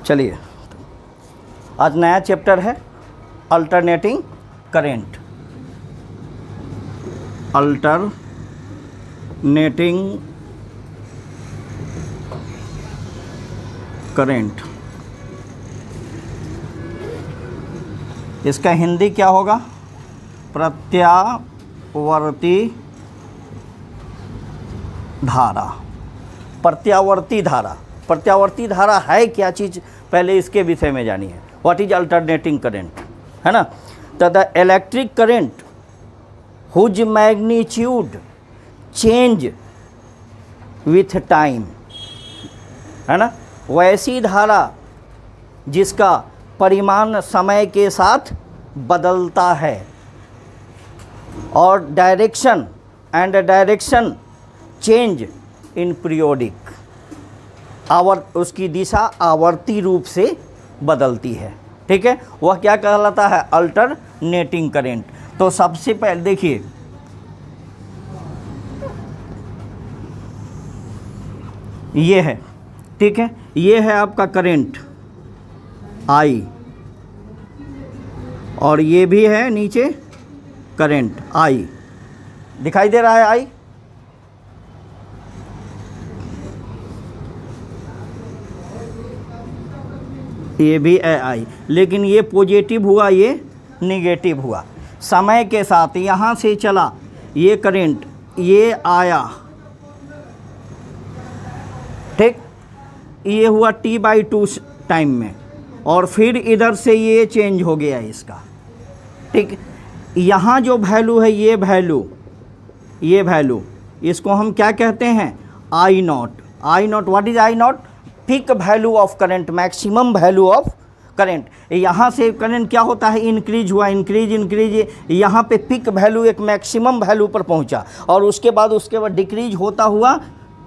चलिए, आज नया चैप्टर है अल्टरनेटिंग करेंट। अल्टरनेटिंग करेंट, इसका हिंदी क्या होगा? प्रत्यावर्ती धारा। प्रत्यावर्ती धारा, प्रत्यावर्ती धारा है क्या चीज़, पहले इसके विषय में जानिए। व्हाट इज अल्टरनेटिंग करेंट, है ना? तो the electric current whose magnitude change with time, है ना? वैसी धारा जिसका परिमाण समय के साथ बदलता है, और direction and direction change in periodic, उसकी दिशा आवर्ती रूप से बदलती है। ठीक है, वह क्या कहलाता है? Alternating current. तो सबसे पहले देखिए, ये है, ठीक है, ये है आपका करेंट आई, और ये भी है नीचे करेंट आई, दिखाई दे रहा है आई। ये भी है आई, लेकिन ये पॉजिटिव हुआ, ये नेगेटिव हुआ। समय के साथ यहाँ से चला ये करंट, ये आया, ठीक, ये हुआ T/2 टाइम में, और फिर इधर से ये चेंज हो गया इसका। ठीक, यहाँ जो वैल्यू है, ये वैल्यू इसको हम क्या कहते हैं? I naught. I naught, what is I naught? Peak value of current, maximum value of current. यहाँ से करंट क्या होता है? इंक्रीज हुआ, इंक्रीज, यहाँ पे पीक वैल्यू एक मैक्सिमम वैल्यू पर पहुँचा, और उसके बाद डिक्रीज होता हुआ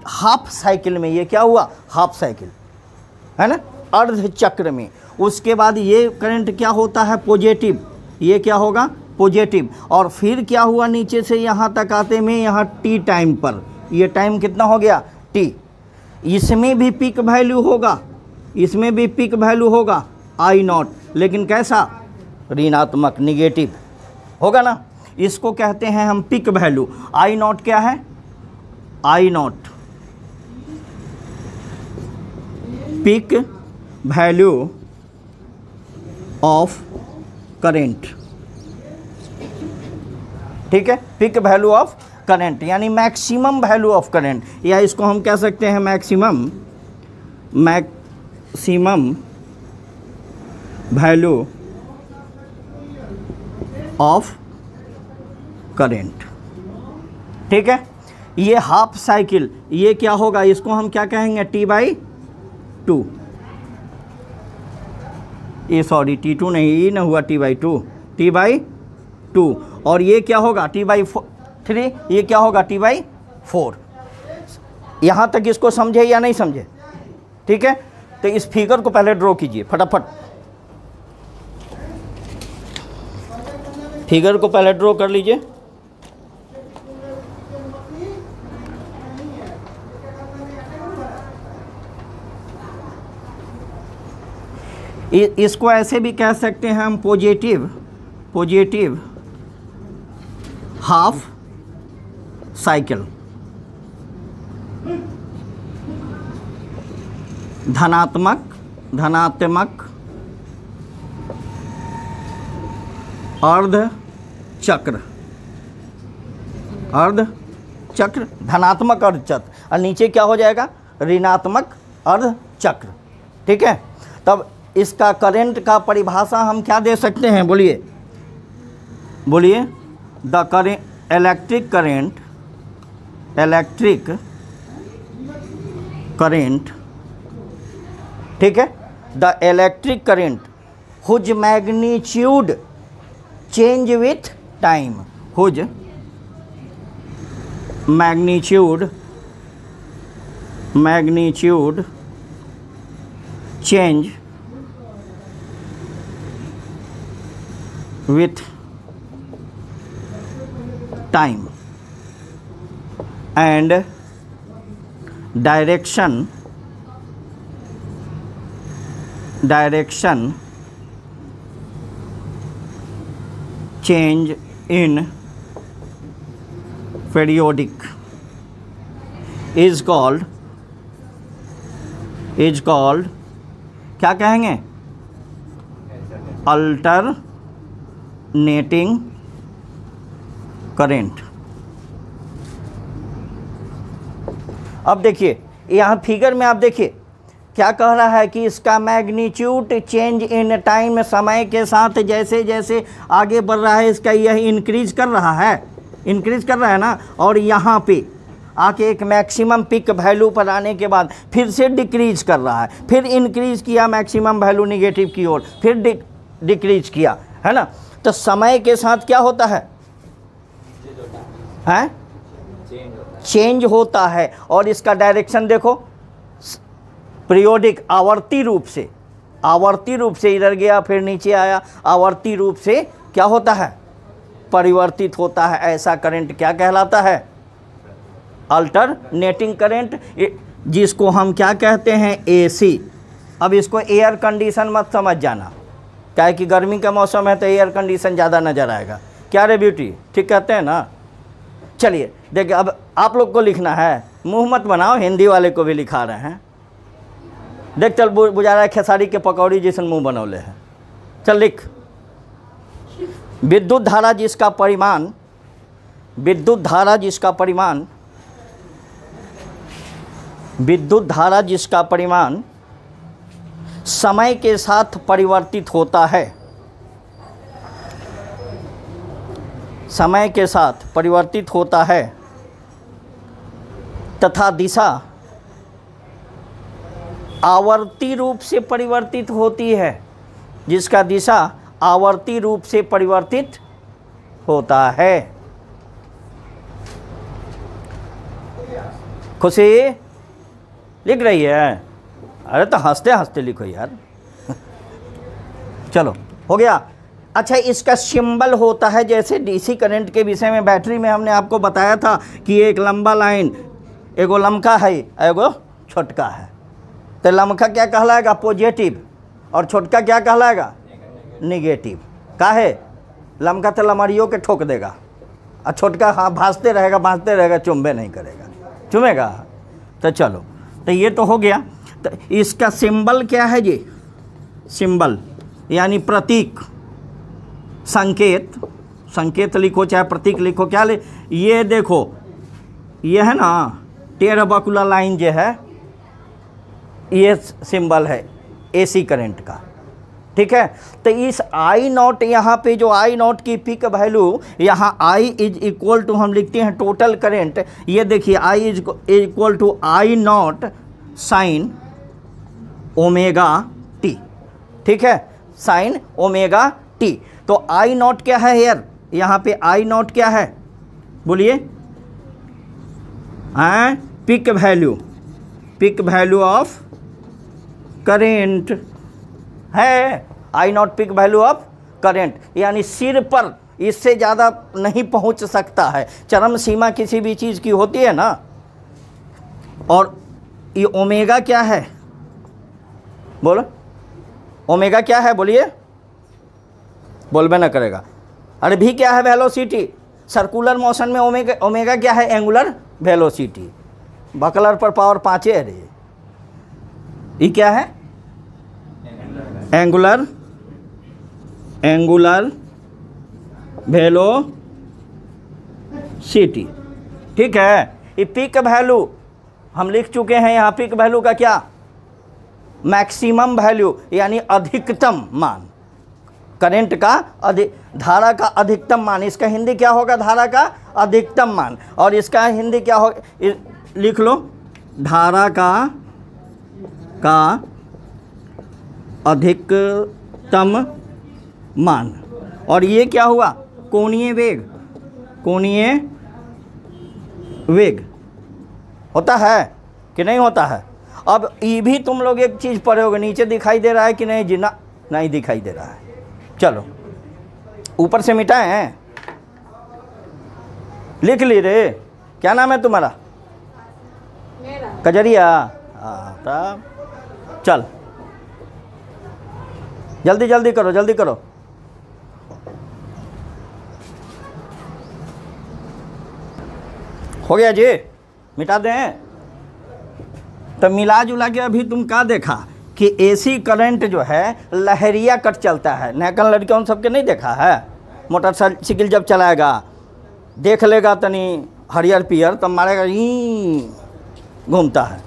हाफ साइकिल में, ये क्या हुआ? हाफ साइकिल, है ना, अर्ध चक्र में। उसके बाद ये करंट क्या होता है? पॉजिटिव, ये क्या होगा? पॉजिटिव। और फिर क्या हुआ? नीचे से यहाँ तक आते में, यहाँ टी टाइम पर, ये टाइम कितना हो गया? टी। इसमें भी पीक वैल्यू होगा, इसमें भी पीक वैल्यू होगा आई नॉट, लेकिन कैसा? ऋणात्मक, निगेटिव होगा ना। इसको कहते हैं हम पीक वैल्यू। आई नॉट क्या है? I naught peak value of current, ठीक है, पीक वैल्यू ऑफ करंट, यानी मैक्सिमम वैल्यू ऑफ करंट, या इसको हम कह सकते हैं मैक्सिमम वैल्यू ऑफ करंट। ठीक है, ये हाफ साइकिल, ये क्या होगा? इसको हम क्या कहेंगे? T/2। ये सॉरी T2 नहीं, ये ना हुआ T/2, T/2। और ये क्या होगा? T/3। ये क्या होगा? T/4। यहाँ तक इसको समझे या नहीं समझे? ठीक है, तो इस फिगर को पहले ड्रॉ कीजिए फटाफट, फिगर को पहले ड्रॉ कर लीजिए। इसको ऐसे भी कह सकते हैं हम पॉजिटिव हाफ साइकिल, धनात्मक अर्ध चक्र, धनात्मक अर्ध चक्र, और नीचे क्या हो जाएगा? ऋणात्मक अर्ध चक्र। ठीक है, तब इसका करंट का परिभाषा हम क्या दे सकते हैं? बोलिए, द इलेक्ट्रिक करेंट, ठीक है, the electric current whose magnitude change with time, whose magnitude change with time and direction direction change in periodic is called क्या कहेंगे, अल्टरनेटिंग करेंट। अब देखिए यहाँ फिगर में आप देखिए क्या कह रहा है कि इसका मैग्नीट्यूड चेंज इन टाइम, समय के साथ जैसे जैसे आगे बढ़ रहा है इसका यह इंक्रीज कर रहा है ना, और यहाँ पे आके एक मैक्सिमम पिक वैल्यू पर आने के बाद फिर से डिक्रीज कर रहा है, फिर इंक्रीज किया मैक्सिमम वैल्यू निगेटिव की ओर, फिर डिक्रीज किया, है ना। तो समय के साथ क्या होता है, चेंज होता है। और इसका डायरेक्शन देखो पीरियोडिक, आवर्ती रूप से इधर गया फिर नीचे आया, आवर्ती रूप से क्या होता है, परिवर्तित होता है। ऐसा करंट क्या कहलाता है, अल्टरनेटिंग करंट, जिसको हम क्या कहते हैं, एसी। अब इसको एयर कंडीशन मत समझ जाना, क्या है कि गर्मी का मौसम है तो एयर कंडीशन ज़्यादा नज़र आएगा। क्या रे ब्यूटी, ठीक कहते हैं ना। चलिए देखिए अब आप लोग को लिखना है, मुंह मत बनाओ, हिंदी वाले को भी लिखा रहे हैं। देख चल बुझा रहा है खेसारी के पकौड़ी जैसे मुंह बनौले हैं। चल लिख, विद्युत धारा जिसका परिमाण समय के साथ परिवर्तित होता है, तथा दिशा आवर्ती रूप से परिवर्तित होती है, जिसका दिशा आवर्ती रूप से परिवर्तित होता है। खुशी लिख रही है, अरे तो हंसते हंसते लिखो यार। चलो हो गया। अच्छा इसका सिंबल होता है, जैसे डीसी करंट के विषय में बैटरी में हमने आपको बताया था कि एक लंबा लाइन, एगो लमका है, एगो छोटका है। तो लमका क्या कहलाएगा, पॉजिटिव, और छोटका क्या कहलाएगा, निगेटिव। का है, लमका तो लमड़ियों के ठोक देगा, और छोटका हाँ भांजते रहेगा, चुम्बे नहीं करेगा, चुमेगा। तो चलो, तो ये तो हो गया। तो इसका सिंबल क्या है जी, सिंबल यानी प्रतीक, संकेत लिखो चाहे प्रतीक लिखो, क्या ले, ये देखो ये है ना टेराबकुलर लाइन जो है, ये सिंबल है एसी करंट का, ठीक है। तो इस आई नॉट, यहाँ पे जो आई नॉट की पिक वैल्यू, यहाँ आई इज इक्वल टू हम लिखते हैं टोटल करंट। ये देखिए I is equal to I naught sine omega T, ठीक है, साइन ओमेगा टी। तो आई नॉट क्या है यार, यहाँ पे आई नॉट क्या है बोलिए, पिक वैल्यू ऑफ करेंट है, I naught peak value of current, यानी सिर पर, इससे ज़्यादा नहीं पहुंच सकता है। चरम सीमा किसी भी चीज़ की होती है ना। और ये ओमेगा क्या है, बोलो ओमेगा क्या है, बोलिए, बोलबे ना करेगा। अरे भी क्या है, वेलोसिटी। सर्कुलर मोशन में ओमेगा क्या है, एंगुलर वेलोसिटी। बकलर पर पावर 5 है रे, ये क्या है, एंगुलर वेलोसिटी, ठीक है। ये पिक वैल्यू हम लिख चुके हैं, यहाँ पिक वैल्यू का क्या, मैक्सिमम वैल्यू यानी अधिकतम मान, करंट का धारा का अधिकतम मान। इसका हिंदी क्या होगा, धारा का अधिकतम मान। और इसका हिंदी क्या हो, लिख लो, धारा का अधिकतम मान। और ये क्या हुआ, कोणीय वेग होता है कि नहीं होता है। अब ये भी तुम लोग एक चीज़ पढ़े होगे, नीचे दिखाई दे रहा है कि नहीं, जिना नहीं दिखाई दे रहा है। चलो ऊपर से मिटाए हैं, लिख ली रे, क्या नाम है तुम्हारा, कजरिया, हाँ तब चल जल्दी जल्दी करो, जल्दी करो। हो गया जी, मिटा दें। तो मिला जुला के अभी तुम क्या देखा कि एसी करंट जो है लहरिया कट चलता है। नैकन लड़कियों सबके नहीं देखा है, मोटरसाइकिल जब चलाएगा देख लेगा तनी हरियर पियर तब मारेगा, ई घूमता है।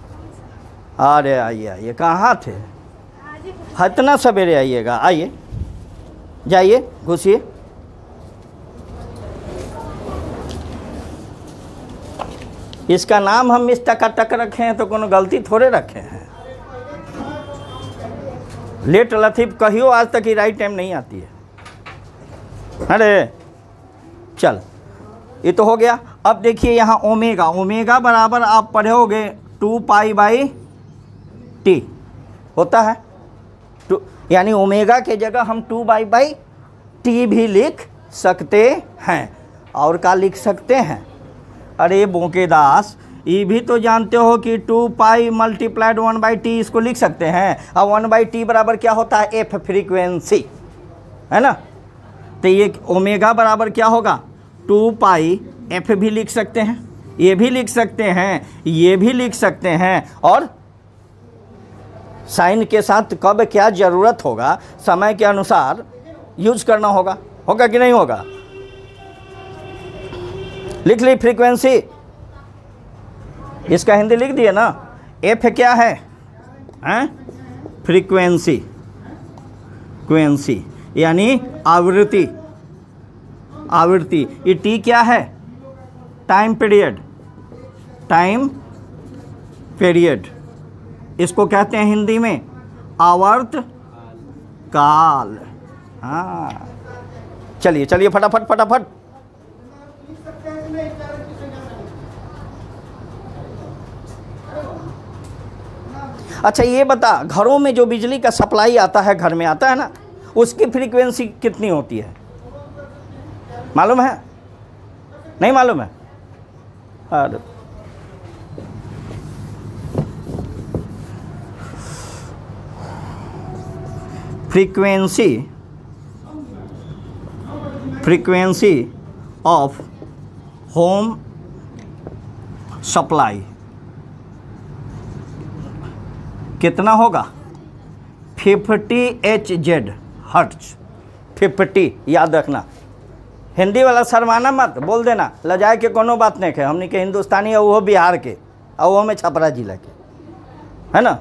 अरे आइए आइए, कहाँ थे? इतना सवेरे आइएगा, आइए जाइए घुसिए। इसका नाम हम इस टकाटक रखे हैं तो कोनो गलती थोड़े रखे हैं। लेट लतीफ कहियो आज तक ही राइट टाइम नहीं आती है। अरे चल, ये तो हो गया। अब देखिए यहाँ ओमेगा, ओमेगा बराबर आप पढ़े होगे 2 पाई बाई टी होता है। यानी ओमेगा के जगह हम 2 बाई टी भी लिख सकते हैं। और क्या लिख सकते हैं? अरे बोकेदास, ये भी तो जानते हो कि 2 पाई मल्टीप्लाइड 1 बाई टी इसको लिख सकते हैं। अब 1 बाई टी बराबर क्या होता है? एफ फ्रीक्वेंसी, है ना। तो ये ओमेगा बराबर क्या होगा? 2 पाई एफ भी लिख सकते हैं, ये भी लिख सकते हैं, ये भी लिख सकते हैं। और साइन के साथ कब क्या ज़रूरत होगा समय के अनुसार यूज करना होगा। होगा कि नहीं होगा? लिख ली फ्रीक्वेंसी, इसका हिंदी लिख दिया ना। एफ क्या है? फ्रीक्वेंसी, फ्रीक्वेंसी यानी आवृत्ति, आवृत्ति। ये टी क्या है? Time period, time period. इसको कहते हैं हिंदी में आवर्त काल। हाँ, चलिए चलिए फटाफट फटाफट। अच्छा ये बता, घरों में जो बिजली का सप्लाई आता है, घर में आता है ना, उसकी फ्रीक्वेंसी कितनी होती है? मालूम है? नहीं मालूम है? अरे frequency, frequency of home supply कितना होगा? 50 Hz, हर्ट्ज 50। याद रखना, हिंदी वाला शर्माना मत, बोल देना, लजाए के कोनो बात नहीं है। हमने के हिंदुस्तानी है, वो बिहार के और वो में छपरा जिला के, है ना।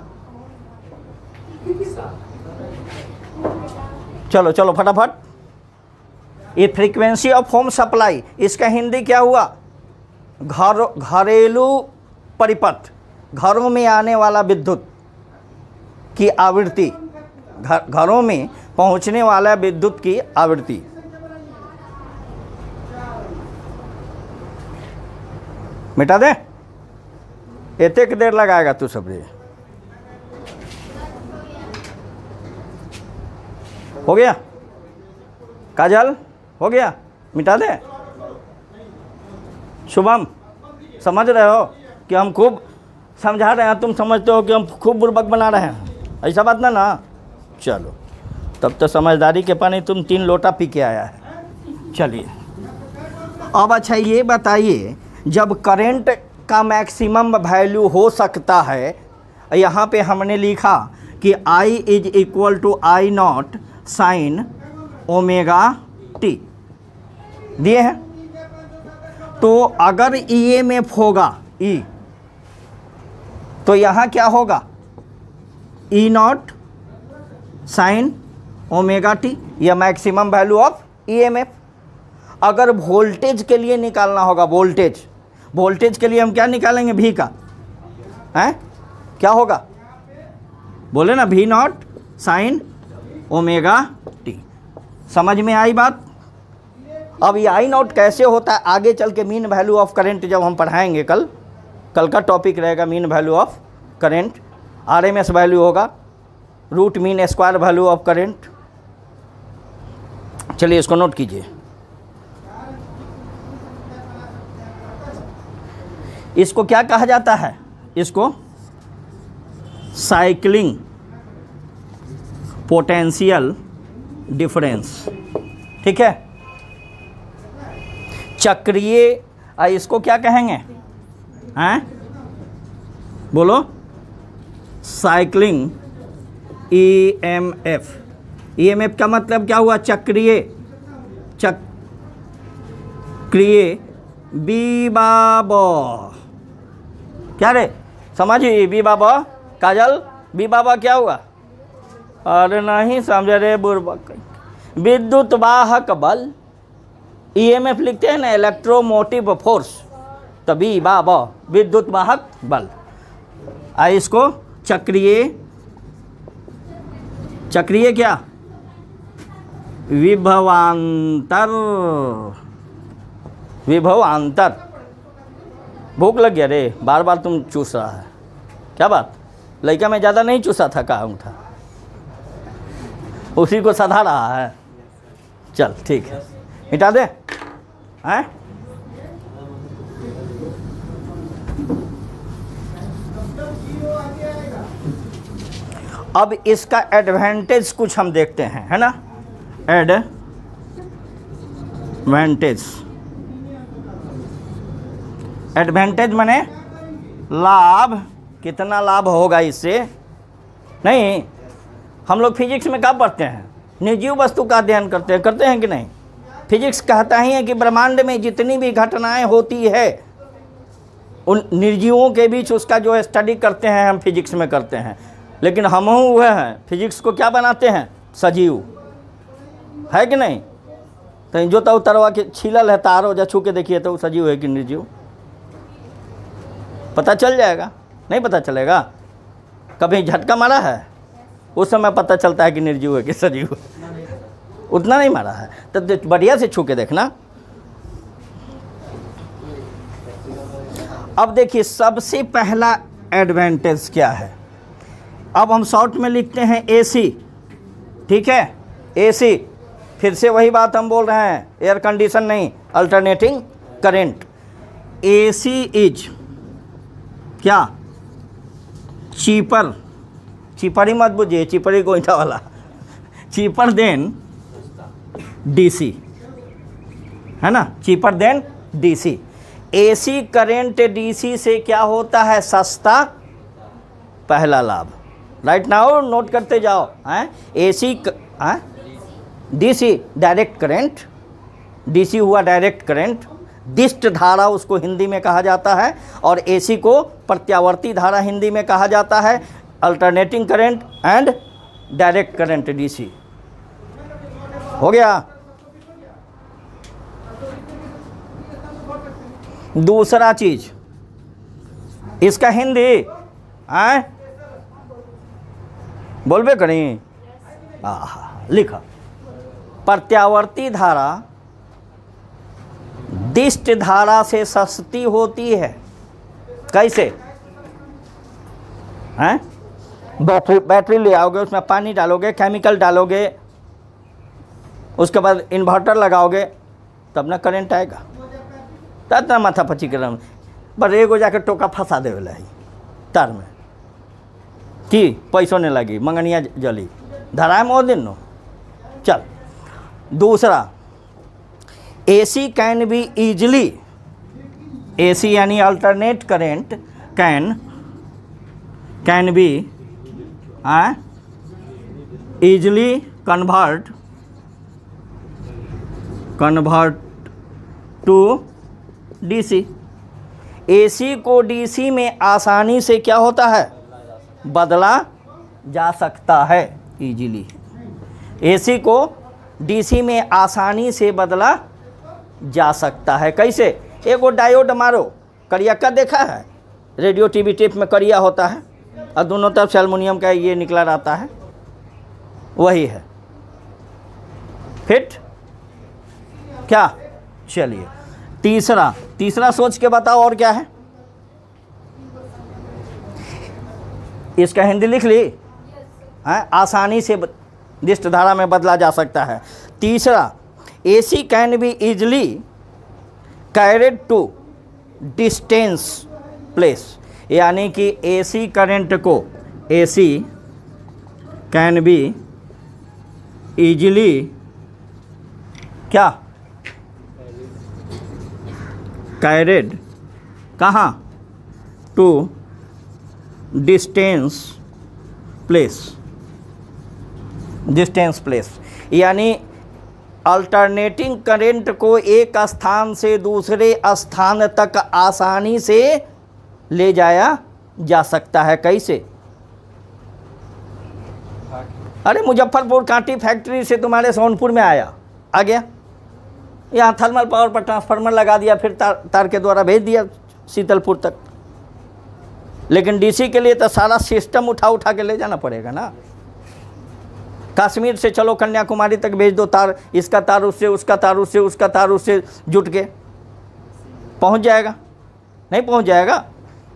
चलो चलो फटाफट। ये फ्रीक्वेंसी ऑफ होम सप्लाई, इसका हिंदी क्या हुआ? घरेलू परिपथ, घरों में आने वाला विद्युत की आवृत्ति, घरों में पहुंचने वाला विद्युत की आवृत्ति। मिटा दे, इतने की देर लगाएगा तू सब। हो गया काजल? हो गया, मिटा दे। शुभम, समझ रहे हो कि हम खूब समझा रहे हैं, तुम समझते हो कि हम खूब बुर्बक बना रहे हैं, ऐसा बात ना। चलो, तब तो समझदारी के पानी तुम 3 लोटा पी के आया है। चलिए अब अच्छा ये बताइए, जब करंट का मैक्सिमम वैल्यू हो सकता है, यहाँ पे हमने लिखा कि I is equal to I nought sine omega t दिए हैं। तो अगर EMF होगा E, तो यहाँ क्या होगा? E not sine omega T, यह मैक्सिमम वैल्यू ऑफ EMF। अगर वोल्टेज के लिए निकालना होगा, वोल्टेज, वोल्टेज के लिए हम क्या निकालेंगे? V का, हैं क्या होगा? बोले ना, V not sine omega T. समझ में आई बात? अब ये I नॉट कैसे होता है आगे चल के मीन वैल्यू ऑफ करंट जब हम पढ़ाएंगे, कल का टॉपिक रहेगा mean value of current. RMS value होगा root mean square value of current. चलिए इसको नोट कीजिए। इसको क्या कहा जाता है? इसको साइक्लिंग पोटेंशियल डिफरेंस, ठीक है। चक्रीय इसको क्या कहेंगे, हैं, बोलो, साइक्लिंग ईएमएफ। ईएमएफ का मतलब क्या हुआ, चक्रीय, चक्रीय बी बाबा, क्या रे समझिए, बी बाबा, काजल, बी बाबा क्या हुआ, अरे नहीं समझ रे बुर्बक। विद्युत वाहक बल, ईएमएफ लिखते हैं ना, इलेक्ट्रोमोटिव फोर्स, तभी बाबा विद्युत वाहक बल। इसको चक्रीय, चक्रीय क्या, विभवांतर, विभवांतर। भूख लग गया रे, बार बार तुम चूस रहा है, क्या बात, लड़का में ज़्यादा नहीं चूसा था, कहाँ उठा, उसी को सधा रहा है, चल ठीक है, मिटा दे, हैं। अब इसका एडवांटेज कुछ हम देखते हैं, है ना, एडवांटेज, एडवांटेज माने लाभ, कितना लाभ होगा इससे। नहीं, हम लोग फिजिक्स में क्या पढ़ते हैं, निर्जीव वस्तु का अध्ययन करते हैं कि नहीं। फिजिक्स कहता ही है कि ब्रह्मांड में जितनी भी घटनाएं होती है उन निर्जीवों के बीच उसका जो है स्टडी करते हैं, हम फिजिक्स में करते हैं। लेकिन हम वह हैं फिजिक्स को क्या बनाते हैं, सजीव, है कि नहीं। तो जो तो तरवा के छीलल है तार हो जा, छू के देखिए तो सजीव है कि निर्जीव, पता चल जाएगा, नहीं पता चलेगा। कभी झटका मारा है, उस समय पता चलता है कि निर्जीव है कि सजीव, उतना नहीं मारा है, तो बढ़िया से छू के देखना। अब देखिए सबसे पहला एडवांटेज क्या है, अब हम शॉर्ट में लिखते हैं एसी, ठीक है, एसी, फिर से वही बात हम बोल रहे हैं, एयर कंडीशन नहीं, अल्टरनेटिंग करंट। एसी इज क्या, चीपर, चीपर ही मत बुझिए, चीपर ही गोईठा वाला, चीपर देन डीसी, है ना, cheaper than DC. AC current DC से क्या होता है, सस्ता, पहला लाभ। राइट नाउ नोट करते जाओ, हैं, AC, DC direct current, DC हुआ डायरेक्ट करंट, दिष्ट धारा उसको हिंदी में कहा जाता है, और एसी को प्रत्यावर्ती धारा हिंदी में कहा जाता है, alternating current and direct current, DC हो गया। दूसरा चीज इसका हिंदी आए बोलबे करें, लिखा, प्रत्यावर्ती धारा दिष्ट धारा से सस्ती होती है। कैसे, हैं, बैटरी ले आओगे, उसमें पानी डालोगे, केमिकल डालोगे, उसके बाद इन्वर्टर लगाओगे, तब ना करंट आएगा। तना माथा पची कर बस एगो जाके टोका फंसा देवेला है तार में कि पैसों नहीं लगी, मंगनिया जली, धराए में दिन नो। चल दूसरा, AC can be easily, AC यानी alternate current can be easily convert to DC. AC को डीसी में आसानी से क्या होता है, बदला जा सकता है, इजीली। एसी को डीसी में आसानी से बदला जा सकता है। कैसे, एगो डायोड मारो, करिया देखा है, रेडियो टीवी टेप में करिया होता है और दोनों तरफ से एल्युमिनियम का ये निकला रहता है, वही है फिट क्या। चलिए तीसरा सोच के बताओ और क्या है, इसका हिंदी लिख ली, आसानी से दिष्ट धारा में बदला जा सकता है। तीसरा, AC can be easily carried to distance place, यानी कि एसी करंट को, एसी कैन बी इजीली क्या कैरिड कहाँ टू डिस्टेंस प्लेस, यानी अल्टरनेटिंग करंट को एक स्थान से दूसरे स्थान तक आसानी से ले जाया जा सकता है। कैसे? अरे मुजफ्फरपुर कांटी फैक्ट्री से तुम्हारे सोनपुर में आ गया, यहाँ थर्मल पावर पर ट्रांसफार्मर लगा दिया, फिर तार के द्वारा भेज दिया शीतलपुर तक। लेकिन डीसी के लिए तो सारा सिस्टम उठा के ले जाना पड़ेगा ना। कश्मीर से चलो कन्याकुमारी तक भेज दो तार, इसका तार उससे, उसका तार उससे, उसका तार उससे जुट के पहुंच जाएगा? नहीं पहुंच जाएगा।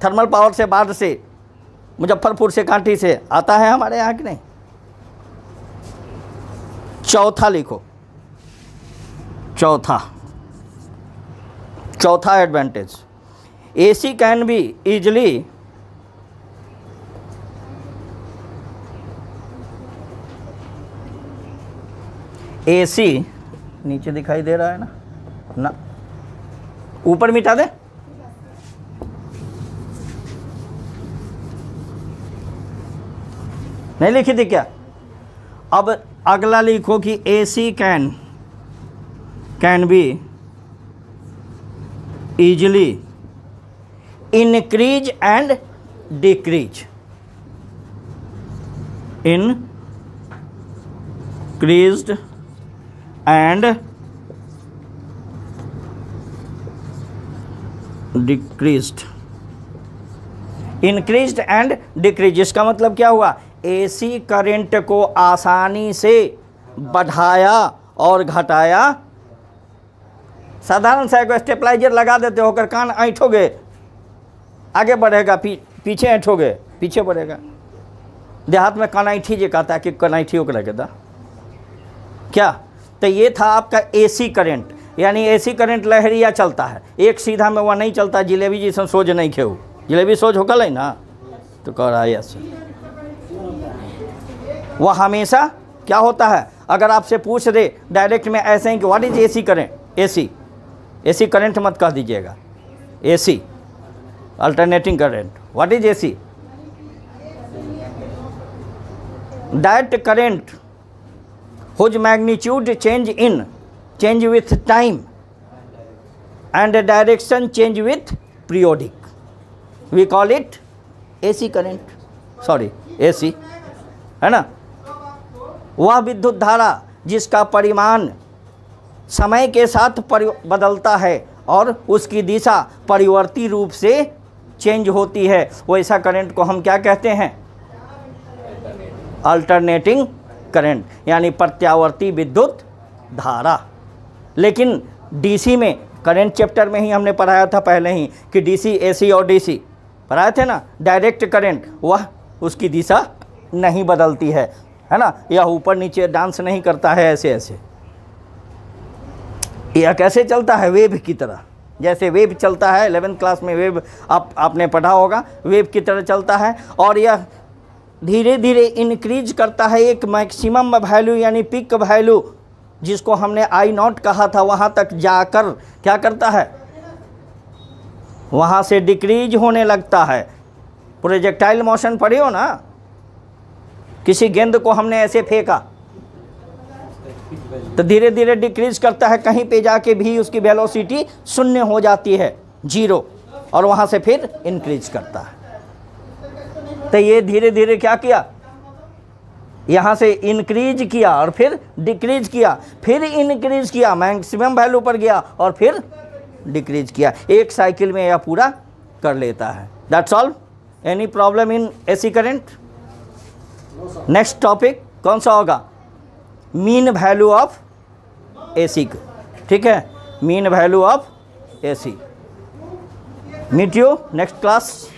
थर्मल पावर से बाढ़ से मुजफ्फरपुर से कांटी से आता है हमारे यहाँ कि नहीं? चौथा लिखो, चौथा advantage, AC can be easily AC नीचे दिखाई दे रहा है ना, ऊपर मिटा दे। नहीं लिखी थी क्या? अब अगला लिखो कि AC can be easily increase and decrease, increased and decreased, increased and decreased। इसका मतलब क्या हुआ? एसी करंट को आसानी से बढ़ाया और घटाया। साधारण सा एक स्टेबलाइजर लगा देते होकर कान ऐंठोगे आगे बढ़ेगा, पीछे ऐंठोगे पीछे बढ़ेगा। देहात में कनैठी जे कहता है कि कनैठी ओकरा के दा क्या? तो ये था आपका एसी करंट, यानी एसी करंट लहरिया चलता है, एक सीधा में वह नहीं चलता। जिलेबी जी सोच नहीं खेऊ, जिलेबी सोच होकल है ना, तो कह रहा है ऐसे। वह हमेशा क्या होता है, अगर आपसे पूछ दे डायरेक्ट में ऐसे ही कि what is AC current, AC current मत कह दीजिएगा, AC alternating current. What is AC? That current whose magnitude change with time and direction change with periodic, we call it AC current, sorry AC, है ना। वह विद्युत धारा जिसका परिमाण समय के साथ बदलता है और उसकी दिशा परिवर्ती रूप से चेंज होती है, वैसा करंट को हम क्या कहते हैं? अल्टरनेटिंग करंट, यानी प्रत्यावर्ती विद्युत धारा। लेकिन डीसी में, करंट चैप्टर में ही हमने पढ़ाया था पहले ही कि डीसी, एसी और डीसी पढ़ाए थे ना। डायरेक्ट करंट वह उसकी दिशा नहीं बदलती है ना, यह ऊपर नीचे डांस नहीं करता है ऐसे ऐसे। यह कैसे चलता है? वेव की तरह, जैसे वेव चलता है 11th क्लास में वेव आपने पढ़ा होगा, वेव की तरह चलता है। और यह धीरे धीरे इंक्रीज करता है एक मैक्सिमम वैल्यू यानी पिक वैल्यू, जिसको हमने I0 कहा था, वहाँ तक जाकर क्या करता है? वहाँ से डिक्रीज होने लगता है। प्रोजेक्टाइल मोशन पढ़े हो ना, किसी गेंद को हमने ऐसे फेंका तो धीरे धीरे डिक्रीज करता है, कहीं पे जाके भी उसकी वेलोसिटी शून्य हो जाती है, 0, और वहाँ से फिर इंक्रीज करता है। तो ये धीरे धीरे क्या किया? यहाँ से इंक्रीज किया और फिर डिक्रीज किया, फिर इंक्रीज किया, मैक्सिमम वैल्यू पर गया और फिर डिक्रीज किया। एक साइकिल में यह पूरा कर लेता है। That's all. Any problem in AC current? Next topic कौन सा होगा? Mean value of AC. ठीक है, mean value of AC. Meet you next class.